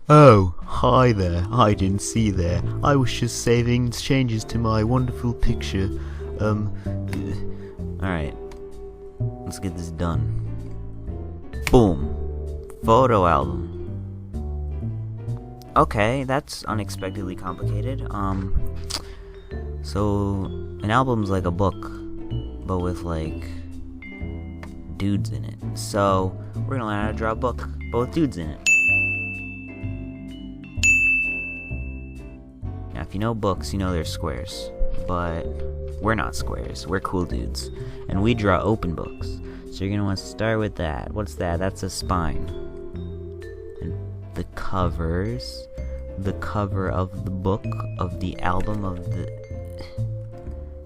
Oh, hi there. I didn't see there. I was just saving changes to my wonderful picture. Alright, let's get this done. Boom. Photo album. Okay, that's unexpectedly complicated. So an album's like a book, but with like dudes in it. So we're gonna learn how to draw a book, but with dudes in it. Now, if you know books, you know they're squares, but we're not squares. We're cool dudes, and we draw open books. So you're gonna want to start with that. What's that? That's a spine. And the covers, the cover of the book, of the album, of the.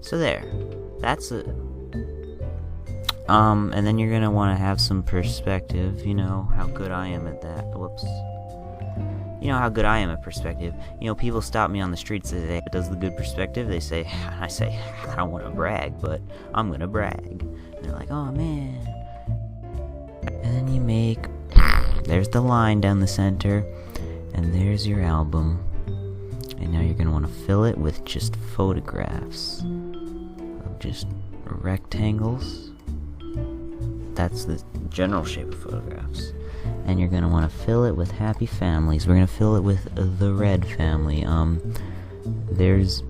So there, that's a. And then you're gonna want to have some perspective. You know how good I am at that. Whoops. You know how good I am at perspective. You know, people stop me on the streets and say, does the good perspective? They say, I say, I don't want to brag, but I'm gonna brag. And they're like, oh man. And then you make, there's the line down the center, and there's your album. And now you're gonna want to fill it with just photographs of just rectangles. That's the general shape of photographs. And you're gonna want to fill it with happy families. We're gonna fill it with the Red family. There's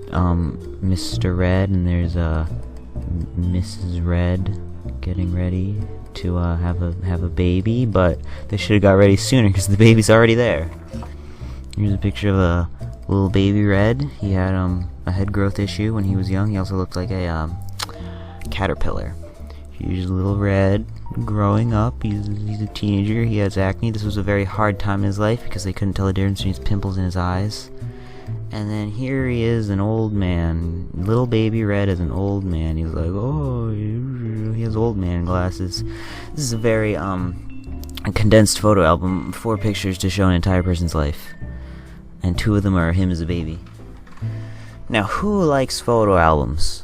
Mr. Red, and there's Mrs. Red getting ready to have a baby, but they should have got ready sooner because the baby's already there. Here's a picture of a little baby Red. He had a head growth issue when he was young. He also looked like a caterpillar. Here's little Red growing up. He's a teenager. He has acne. This was a very hard time in his life because they couldn't tell the difference between his pimples in his eyes. And then here he is, an old man. Little baby Red is an old man. He's like, oh, he has old man glasses. This is a very condensed photo album. 4 pictures to show an entire person's life, and 2 of them are him as a baby. Now, who likes photo albums?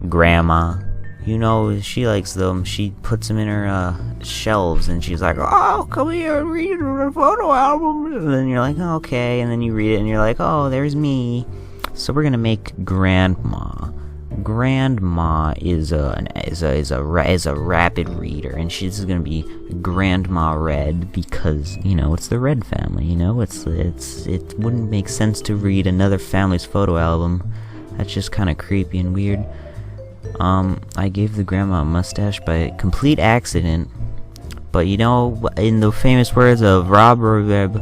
Grandma. You know, she likes them. She puts them in her shelves, and she's like, oh, come here and read a photo album. And then you're like, oh, okay. And then you read it, and you're like, oh, there's me. So we're gonna make Grandma. Grandma is a rapid reader, and she's gonna be Grandma Red because, you know, it's the Red family. You know, it wouldn't make sense to read another family's photo album. That's just kind of creepy and weird. I gave the grandma a mustache by complete accident, but you know, in the famous words of Rob Webb,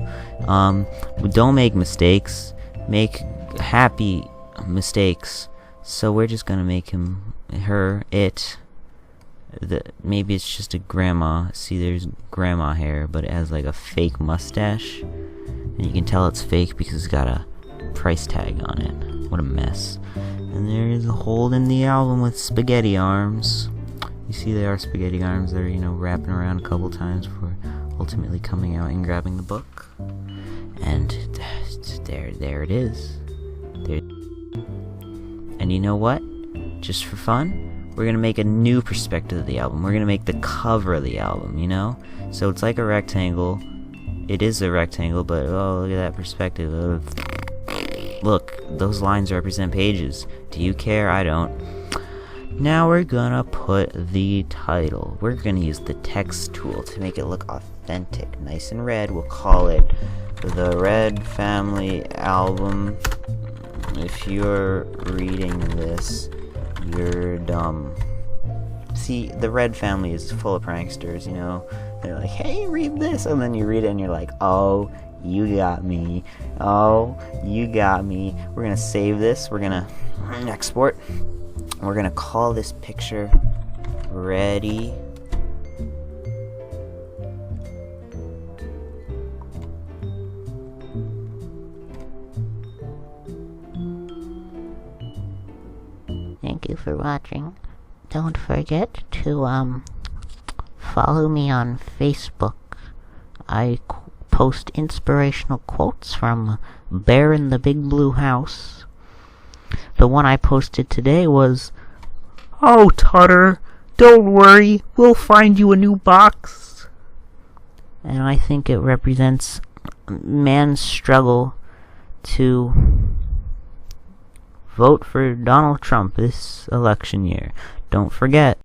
don't make mistakes, make happy mistakes. So we're just gonna make him, her, it. Maybe it's just a grandma. See, there's grandma hair, but it has like a fake mustache, and you can tell it's fake because it's got a price tag on it. What a mess. And there is a hole in the album with spaghetti arms. You see, they are spaghetti arms. They're, you know, wrapping around a couple times before ultimately coming out and grabbing the book. And there it is. There. And you know what? Just for fun, we're gonna make a new perspective of the album. We're gonna make the cover of the album, you know? So it's like a rectangle. It is a rectangle, but oh, look at that perspective. Look, those lines represent pages. Do you care? I don't. Now we're gonna put the title. We're gonna use the text tool to make it look authentic. Nice and red. We'll call it the Red Family Album. If you're reading this, you're dumb. See, the Red Family is full of pranksters, you know? They're like, hey, read this. And then you read it and you're like, oh, you got me. Oh, you got me. We're gonna save this. We're gonna export. We're gonna call this picture Ready. Thank you for watching. Don't forget to follow me on Facebook. I post inspirational quotes from Bear in the Big Blue House. The one I posted today was, "Oh, Tutter, don't worry, we'll find you a new box." And I think it represents man's struggle to vote for Donald Trump this election year. Don't forget,